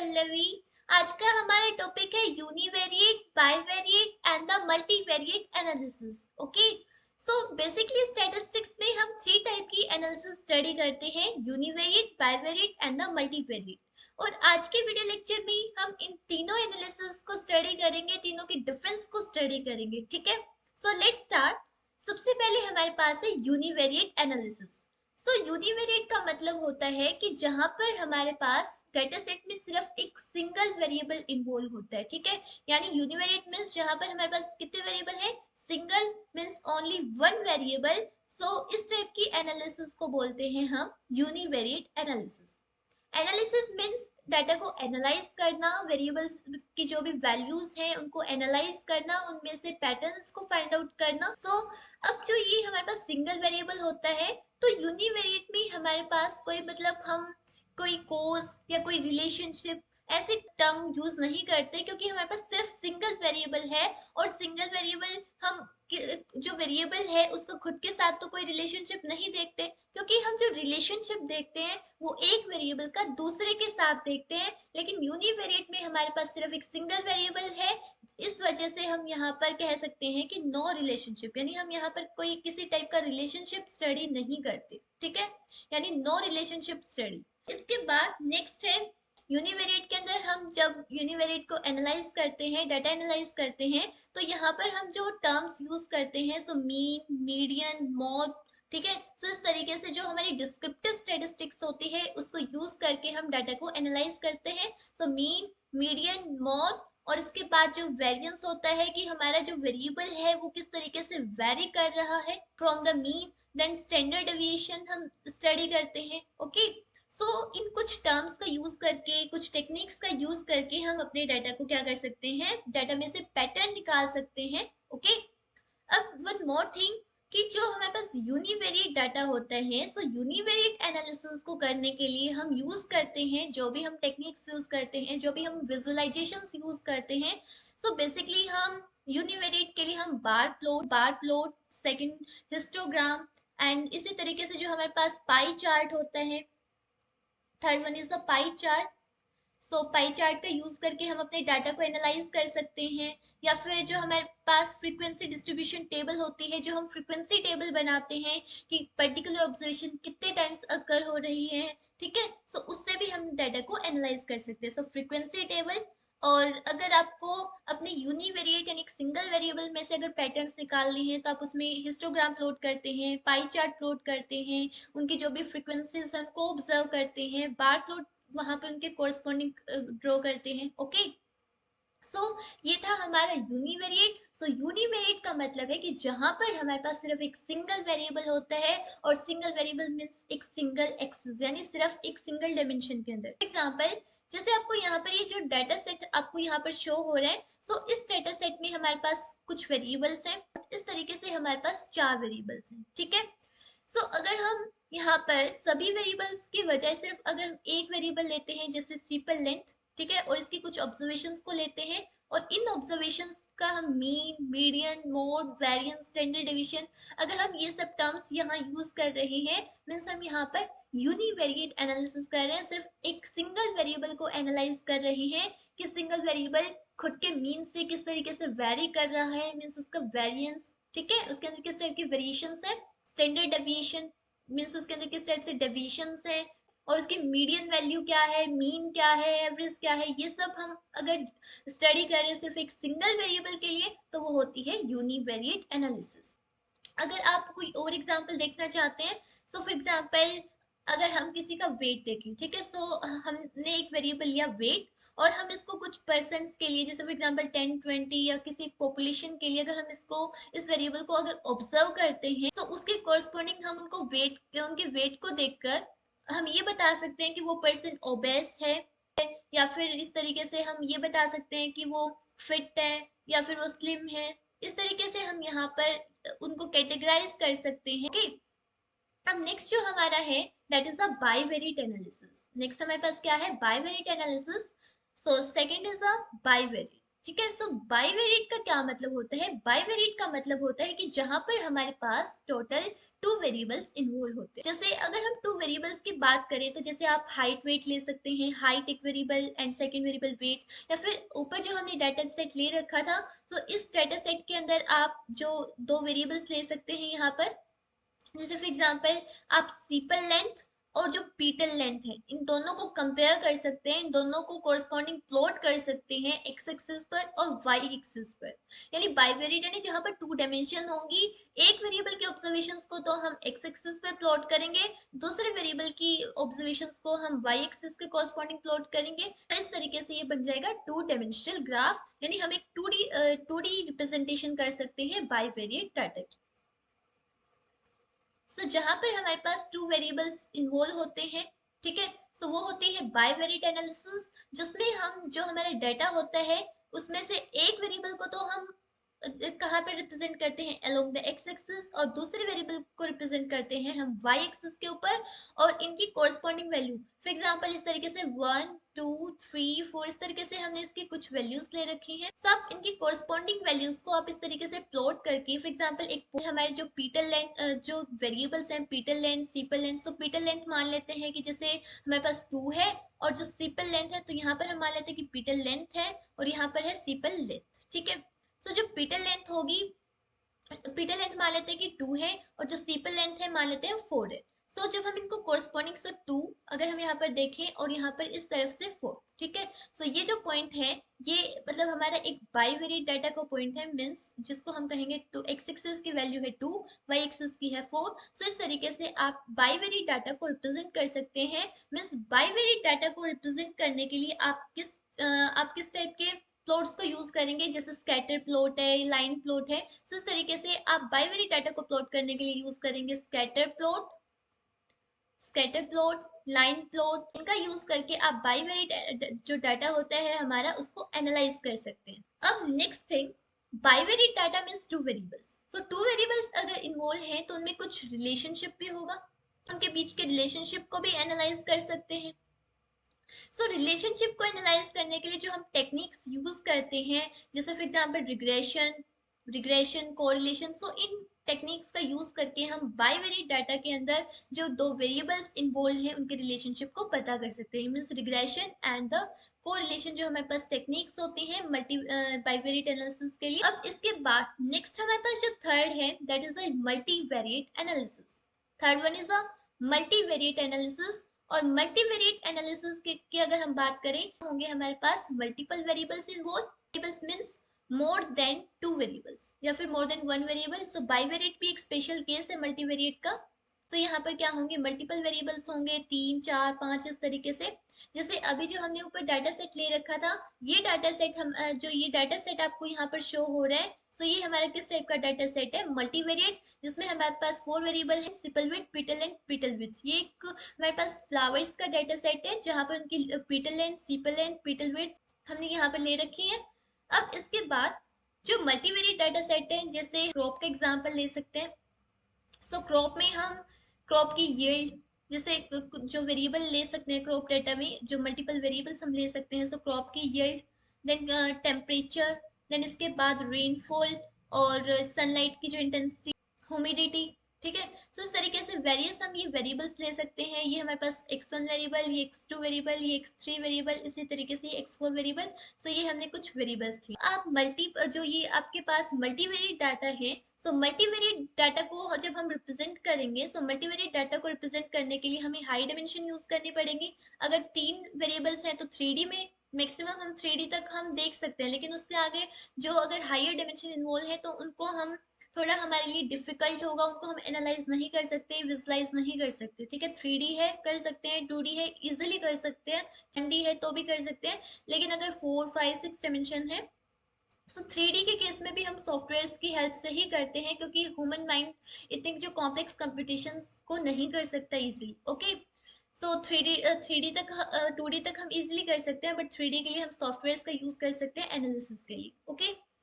पल्लवी। आज का हमारा टॉपिक है univariate, bivariate and the multivariate analysis. Okay, so basically statistics में हम थ्री टाइप की एनालिसिस स्टडी करते हैं, univariate, bivariate and the multivariate. और आज के वीडियो लेक्चर में हम इन तीनों एनालिसिस को स्टडी करेंगे, तीनों के डिफरेंस को स्टडी करेंगे। ठीक है, सो लेट्स स्टार्ट। सबसे पहले हमारे पास है यूनिवेरिएट एनालिसिस। सो यूनिवेरिएट का मतलब होता है कि जहां पर हमारे पास डेटा सेट में सिर्फ एक सिंगल वेरिएबल इन्वॉल्व होता है। ठीक है, यानी यूनिवेरिएट मीन्स जहां पर हमारे पास कितने वेरिएबल है, single means only one variable. So इस टाइप की एनालिसिस को बोलते हैं हम univariate analysis. Analysis means data को एनालाइज करना, वेरिएबल्स की जो भी वैल्यूज हैं उनको एनालाइज करना, उनमें से पैटर्न्स को फाइंड आउट करना। सो अब जो ये हमारे पास सिंगल वेरिएबल होता है, तो यूनिवेरिएट में हमारे पास कोई मतलब हम कोई कोज या कोई रिलेशनशिप ऐसे टर्म यूज नहीं करते, क्योंकि हमारे पास सिर्फ सिंगल वेरिएबल है। और सिंगल वेरिएबल हम जो वेरिएबल है उसका खुद के साथ तो कोई रिलेशनशिप नहीं देखते, क्योंकि हम जो रिलेशनशिप देखते हैं वो एक वेरिएबल का दूसरे के साथ देखते हैं। लेकिन यूनिवेरिएट में हमारे पास सिर्फ एक सिंगल वेरिएबल है, इस वजह से हम यहाँ पर कह सकते हैं कि नो रिलेशनशिप, यानी हम यहाँ पर कोई किसी टाइप का रिलेशनशिप स्टडी नहीं करते। ठीक है, यानी नो रिलेशनशिप स्टडी। इसके बाद नेक्स्ट है यूनिवेरिएट के अंदर हम जब यूनिवेरिएट को एनालाइज करते हैं, डाटा एनालाइज करते हैं, तो यहाँ पर हम जो टर्म्स यूज करते हैं, सो मीन, मीडियन, मोड। ठीक है, सो इस तरीके से जो हमारी डिस्क्रिप्टिव स्टैटिस्टिक्स होती है उसको यूज करके हम डाटा को एनालाइज करते हैं। So mean, median, mode. और इसके बाद जो वेरिएंस होता है कि हमारा जो वेरिएबल है वो किस तरीके से वेरी कर रहा है from the mean. Then standard deviation हम स्टडी करते हैं। ओके, सो इन कुछ टर्म्स का यूज करके, कुछ टेक्निक्स का यूज करके हम अपने डाटा को क्या कर सकते हैं, डाटा में से पैटर्न निकाल सकते हैं। ओके, अब वन मोर थिंग कि जो हमारे पास यूनिवेरिएट डाटा होता है, सो यूनिवेरिएट एनालिसिस को करने के लिए हम यूज करते हैं, जो भी हम टेक्निक्स यूज करते हैं, जो भी हम विजुअलाइजेशंस यूज करते हैं, सो बेसिकली हम यूनिवेरिएट के लिए हम bar plot, second histogram, and इसी तरीके से जो हमारे पास पाई चार्ट होता है, third one is the pie chart. So pie chart का यूज करके हम अपने डाटा को एनालाइज कर सकते हैं। या फिर जो हमारे पास फ्रीक्वेंसी डिस्ट्रीब्यूशन टेबल होती है, जो हम फ्रीक्वेंसी टेबल बनाते हैं कि पर्टिकुलर ऑब्जर्वेशन कितने टाइम्स अकर हो रही है। ठीक है, सो उससे भी हम डाटा को एनालाइज कर सकते हैं। सो फ्रीक्वेंसी टेबल। और अगर आपको अपने यूनिवेरिएट यानी सिंगल वेरिएबल में से अगर पैटर्न्स निकालने हैं, तो आप उसमें हिस्टोग्राम प्लॉट करते हैं, पाई चार्ट प्लॉट करते हैं, उनकी जो भी फ्रीक्वेंसीज हैं उनको ऑब्जर्व करते हैं, बार प्लॉट वहां पर उनके कोरस्पॉन्डिंग ड्रॉ करते हैं। ओके, सो ये था हमारा यूनिवेरिएट। सो यूनिवेरिएट का मतलब है कि जहां पर हमारे पास सिर्फ एक सिंगल वेरिएबल होता है, और सिंगल वेरिएबल मीन्स एक सिंगल एक्सिस, यानी सिर्फ एक सिंगल डायमेंशन के अंदर। एग्जांपल, जैसे आपको यहाँ पर ये जो डाटा सेट आपको यहाँ पर शो हो रहा है, सो इस डाटा सेट में हमारे पास कुछ वेरिएबल्स हैं, इस तरीके से हमारे पास 4 वेरिएबल्स हैं। ठीक है, सो अगर हम यहाँ पर सभी वेरिएबल्स की वजह सिर्फ अगर हम एक वेरिएबल लेते हैं, जैसे सिंपल लेंथ, ठीक है, और इसकी कुछ ऑब्जर्वेशंस को लेते हैं, और इन ऑब्जर्वेशंस का हम mean, median, mode, variance, standard deviation, अगर हम ये सब टर्म्स यहाँ यूज कर रहे हैं, मीन्स हम यहाँ पर यूनिवेरिएट एनालिसिस कर रहे हैं, सिर्फ एक सिंगल वेरिएबल को एनालाइज कर रहे हैं कि सिंगल वेरिएबल खुद के मीन से किस तरीके से वेरी कर रहा है, मीन्स उसका वेरिएंस। ठीक है, उसके अंदर किस टाइप की वेरिएशंस है, स्टैंडर्ड डेविएशन मीन्स उसके अंदर किस टाइप से डेविएशंस है, और उसकी मीडियन वैल्यू क्या है, मीन क्या है, एवरेज क्या है, ये सब हम अगर स्टडी कर रहे हैं सिर्फ एक सिंगल वेरिएबल के लिए, तो वो होती है यूनिवेरिएट एनालिसिस। अगर आप कोई और एग्जांपल देखना चाहते हैं, सो फॉर एग्जांपल अगर हम किसी का वेट देखें, ठीक है, सो हमने एक वेरिएबल लिया वेट, और हम इसको कुछ पर्सन्स के लिए, जैसे फॉर एग्जांपल 10, 20 या किसी पॉपुलेशन के लिए, अगर हम इसको इस वेरिएबल को अगर ऑब्जर्व करते हैं, तो उसके कॉरस्पॉन्डिंग हम उनको वेट, उनके वेट को देखकर हम ये बता सकते हैं कि वो पर्सन ओबेस है, या फिर इस तरीके से हम ये बता सकते हैं कि वो फिट है या फिर वो स्लिम है। इस तरीके से हम यहाँ पर उनको कैटेगराइज कर सकते हैं। ओके, अब नेक्स्ट जो हमारा है that is a bivariate analysis. Next हमारे पास क्या है, bivariate analysis. So second is a bivariate. ठीक है। सो बाईवेरिएट का क्या मतलब होता है? बाईवेरिएट का मतलब होता है कि जहां पर हमारे पास टोटल टू वेरिएबल्स इन्वॉल्व होते हैं। जैसे अगर हम टू वेरिएबल्स की बात करें तो जैसे आप हाइट वेट ले सकते हैं, हाइट एक variable and second variable weight, या फिर ऊपर जो हमने डाटा सेट ले रखा था, तो इस डाटा सेट के अंदर आप जो दो वेरिएबल्स ले सकते हैं यहाँ पर। जैसे फॉर एग्जांपल आप सीपल लेंथ और जो पीटल लेंथ है, इन दोनों को कंपेयर कर सकते हैं, इन दोनों को कोरस्पॉन्डिंग प्लॉट कर सकते हैं एक्स एक्सिस पर और वाई एक्सिस पर। यानी बाइवेरिएट यानी जहां पर टू डायमेंशन होंगी, एक वेरिएबल के ऑब्जर्वेशंस को तो हम एक्स एक्सिस पर प्लॉट करेंगे, दूसरे वेरिएबल की ऑब्जर्वेशंस को हम वाई एक्सिस के कोरस्पॉन्डिंग प्लॉट करेंगे। तो इस तरीके से ये बन जाएगा टू डायमेंशनल ग्राफ, यानी हम एक टू डी रिप्रेजेंटेशन कर सकते हैं बाइवेरिएट डाटा की। सो जहां पर हमारे पास टू वेरिएबल्स इन्वॉल्व होते हैं, ठीक है, सो वो होती है बाइवेरिएट एनालिसिस, जिसमें हम जो हमारा डाटा होता है उसमें से एक वेरिएबल को तो हम कहाँ पे रिप्रेजेंट करते हैं, अलोंग द एक्स एक्सिस, और दूसरे वेरिएबल को रिप्रेजेंट करते हैं हम वाई एक्सिस के ऊपर, और इनकी कोरस्पॉन्डिंग वैल्यू, फॉर एग्जांपल इस तरीके से 1 2 3 4, इस तरीके से हमने इसकी कुछ वैल्यूज ले रखी हैं। सो आप इनकी कोरस्पॉन्डिंग वैल्यूज को आप इस तरीके से प्लॉट करके, फॉर एग्जांपल एक हमारे जो पीटल लेंथ जो वेरिएबल्स हैं, पीटल लेंथ सीपल लेंथ, सो पीटल लेंथ मान लेते हैं कि जैसे हमारे पास 2 है, और जो सीपल लेंथ है तो यहाँ पर हम मान लेते हैं कि पीटल लेंथ है, और यहाँ पर है सीपल लेंथ, ठीक है। सो जो पीटल लेंथ होगी, पीटल लेंथ मान लेते हैं कि 2 है, और जो सीपल लेंथ है मान लेते हैं 4 है। सो जब हम इनको कोरस्पॉन्डिंग, सो 2 अगर हम यहाँ पर देखें और यहाँ पर इस तरफ से 4, ठीक है। सो ये जो पॉइंट है, ये मतलब हमारा एक बाइवेरिएट डाटा का पॉइंट है, मींस जिसको हम कहेंगे टू एक्स एक्सिस की वैल्यू है 2, वाई एक्सिस की है 4। सो इस तरीके से आप बाइवेरिएट डाटा को रिप्रेजेंट कर सकते हैं। मींस बाइवेरिएट डाटा को रिप्रेजेंट करने के लिए आप किस टाइप के प्लॉट्स को यूज करेंगे, जैसे स्कैटर प्लॉट है, लाइन प्लॉट है। सो इस तरीके से आप बाइवेरिएट डाटा को प्लॉट करने के लिए यूज करेंगे स्कैटर प्लॉट, लाइन प्लॉट, इनका यूज करके आप बाइवेरिएट जो डाटा होता है हमारा उसको एनालाइज कर सकते हैं। अब next thing, bivariate data means two variables. So two variables अगर इन्वॉल्व हैं तो उनमें कुछ रिलेशनशिप भी होगा, उनके बीच के रिलेशनशिप को भी एनालाइज कर सकते हैं। सो रिलेशनशिप को एनालाइज करने के लिए जो हम टेक्निक्स यूज करते हैं, जैसे for example regression correlation, so in techniques का यूज करके हम बाइवेरिएट डाटा के अंदर जो दो वेरिएबल्स इन्वॉल्व हैं उनके रिलेशनशिप को पता कर सकते हैं। Means regression and the correlation जो हमारे पास टेक्निक्स होती हैं मल्टी बाइवेरिएट एनालिसिस के लिए। अब इसके बाद नेक्स्ट हमारे पास जो थर्ड है, that is a multivariate analysis. Third one is a multivariate analysis. और मल्टीवेरिएट एनालिसिस की अगर हम बात करें, होंगे हमारे पास multiple variables involve. Variables means more than two variables या फिर more than one variable. So bivariate भी एक स्पेशल केस है मल्टीवेरिएट का। तो यहाँ पर क्या होंगे, मल्टीपल वेरिएबल्स होंगे, 3 4 5 इस तरीके से। जैसे अभी जो हमने ऊपर डाटा सेट ले रखा था, ये डाटा सेट हम जो ये डाटा सेट आपको यहाँ पर शो हो रहा है, सो ये हमारा किस टाइप का डाटा सेट है, मल्टीवेरिएट, जिसमें हमारे पास 4 वेरिएबल है, सिपल विड्थ, पीटल लेंथ, पीटल विड्थ। ये एक हमारे पास फ्लावर्स का डाटा सेट है जहां पर उनकी पीटल लेंथ, सिपल लेंथ, पीटल विड्थ हमने यहाँ पर ले रखी है। अब इसके बाद जो मल्टीवेरिएट डाटा सेट है, जैसे क्रॉप का एग्जांपल ले सकते हैं। सो क्रॉप में हम क्रॉप की यील्ड, जैसे जो वेरिएबल ले सकते हैं क्रॉप डेटा में, जो मल्टीपल वेरिएबल्स हम ले सकते हैं। सो क्रॉप की यील्ड, देन टेम्परेचर, देन इसके बाद रेनफॉल, और सनलाइट की जो इंटेंसिटी, ह्यूमिडिटी, ठीक है। सो इस तरीके से वेरियस हम ये वेरिएबल्स ले सकते हैं। ये हमारे पास x1 वेरिएबल, ये x2 वेरिएबल, ये x3 वेरिएबल, इसी तरीके से x4 वेरिएबल। सो ये हमने कुछ वेरिएबल्स लिए। आप जो ये आपके पास मल्टीवेरिएट डाटा है, सो मल्टीवेरिएट डाटा को जब हम रिप्रेजेंट करेंगे, सो मल्टीवेरिएट डाटा को रिप्रेजेंट करने के लिए हमें हाई डायमेंशन यूज करनी पड़ेगी। अगर 3 वेरिएबल्स हैं तो 3D में मैक्सिमम हम 3D तक हम देख सकते हैं, लेकिन उससे आगे जो अगर हायर डायमेंशन इन्वॉल्व है तो उनको हम थोड़ा हमारे लिए डिफिकल्ट होगा, उनको हम एनालाइज नहीं कर सकते, विजुलाइज नहीं कर सकते, ठीक है। 3D है कर सकते हैं, 2D है इजिली कर सकते हैं, 1D है तो भी कर सकते हैं, लेकिन अगर 4 5 6 डायमेंशन है, सो 3D के केस में भी हम सॉफ्टवेयर की हेल्प से ही करते हैं, क्योंकि ह्यूमन माइंड इतने जो कॉम्प्लेक्स कंप्यूटेशंस को नहीं कर सकता इजीली। ओके, सो 3D तक 2D तक हम इजीली कर सकते हैं, बट 3D के लिए हम सॉफ्टवेयर का यूज कर सकते हैं एनालिसिस के लिए। ओके,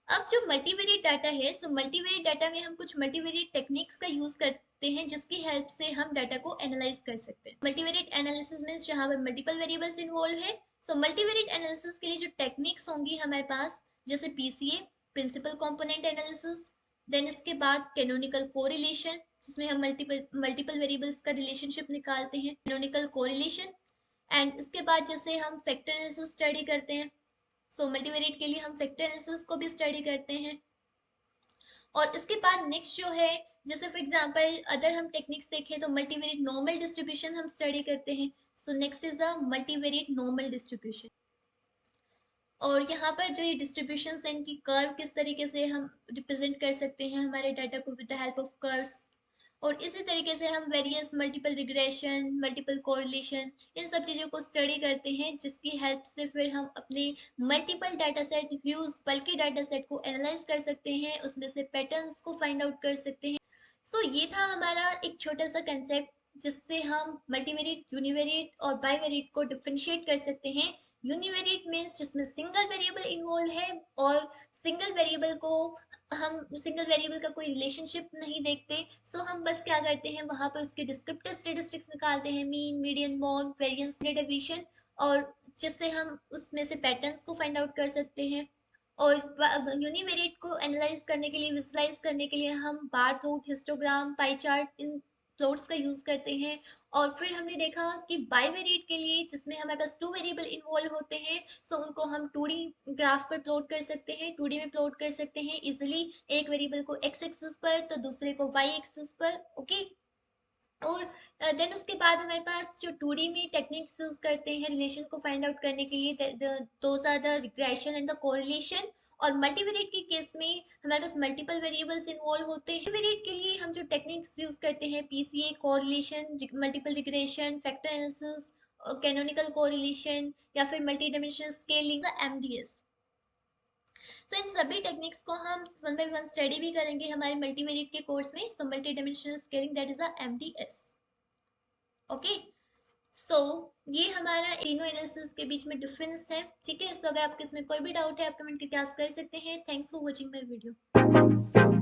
अब जो मल्टीवेरिएट डाटा है, सो मल्टीवेरिएट डाटा में हम कुछ मल्टीवेरिएट टेक्निक्स का यूज करते हैं जिसकी हेल्प से हम डाटा को एनालाइज कर सकते हैं। मल्टीवेरिएट एनालिसिस में जहां पर मल्टीपल वेरिएबल्स इन्वॉल्व है, सो मल्टीवेरिएट एनालिसिस के लिए जो टेक्निक्स होंगी हमारे पास, जैसे PCA, principal component analysis, then इसके बाद कैनोनिकल कोरिलेशन, जिसमें हम मल्टीपल मल्टीपल वेरिएबल्स का रिलेशनशिप निकालते हैं, कैनोनिकल कोरिलेशन। एंड इसके बाद जैसे हम फैक्टर एनालिसिस स्टडी करते हैं, सो मल्टीवेरिएट के लिए हम फैक्टर एनालिसिस को भी स्टडी करते हैं। और इसके बाद नेक्स्ट जो है, जैसे फॉर एग्जांपल अगर हम टेक्निक्स देखें तो मल्टीवेरिएट नॉर्मल डिस्ट्रीब्यूशन हम स्टडी करते हैं। So next is a multivariate normal distribution. और यहाँ पर जो ये डिस्ट्रीब्यूशन है इनकी कर्व किस तरीके से हम रिप्रेजेंट कर सकते हैं हमारे डाटा को with the help of curves. और इसी तरीके से हम various multiple regression, multiple correlation, इन सब चीज़ों को स्टडी करते हैं, जिसकी हेल्प से फिर हम अपने मल्टीपल डाटा सेट, ह्यूज बल्कि डाटा सेट को एनालाइज कर सकते हैं, उसमें से पैटर्न्स को फाइंड आउट कर सकते हैं। सो ये था हमारा एक छोटा सा कंसेप्ट, जिससे हम मल्टीवेरिएट, यूनिवेरिएट और बाईवेरिएट को डिफरेंशिएट कर सकते हैं। यूनिवेरिएट मीन्स जिसमें सिंगल वेरिएबल इन्वॉल्व है, और सिंगल वेरिएबल को हम सिंगल वेरिएबल का कोई रिलेशनशिप नहीं देखते। सो हम बस क्या करते हैं, वहां पर उसके डिस्क्रिप्टिव स्टेटिस्टिक्स निकालते हैं, mean, median, mode, variance, deviation, और जिससे हम उसमें से पैटर्न्स को फाइंड आउट कर सकते हैं। और यूनिवेरिएट को एनालाइज करने के लिए, विजुलाइज करने के लिए हम bar plot, histogram, pie chart, इन प्लॉट्स का यूज करते हैं। और फिर हमने देखा कि बाईवेरिएट के लिए, जिसमें हमारे पास टू वेरिएबल इन्वॉल्व होते हैं, सो उनको हम 2D ग्राफ पर प्लॉट कर सकते हैं, 2D में प्लॉट कर सकते हैं इजिली, एक वेरिएबल को एक्स एक्सिस पर तो दूसरे को वाई एक्सिस पर। ओके। और देन उसके बाद हमारे पास जो 2D में टेक्निक्स यूज करते हैं रिलेशन को फाइंड आउट करने के लिए, those are the regression and the correlation. और मल्टीवेरिएट के केस में हमारे पास मल्टीपल वेरिएबल्स इन्वॉल्व होते हैं। मल्टीवेरिएट के लिए हम जो टेक्निक्स यूज करते हैं, PCA, correlation, multiple regression, factor analysis, canonical correlation, या फिर मल्टी डायमेंशनल स्केलिंग, एमडीएस। सो इन सभी टेक्निक्स को हम वन बाय वन स्टडी भी करेंगे हमारे मल्टीवेरिएट के कोर्स में। So multi dimensional scaling, that is a MDS. Okay. So ये हमारा तीनों एनालिसिस के बीच में डिफरेंस है। ठीक है। सो अगर आपके इसमें कोई भी डाउट है, आप कमेंट करके आस्क कर सकते हैं। Thanks for watching my video.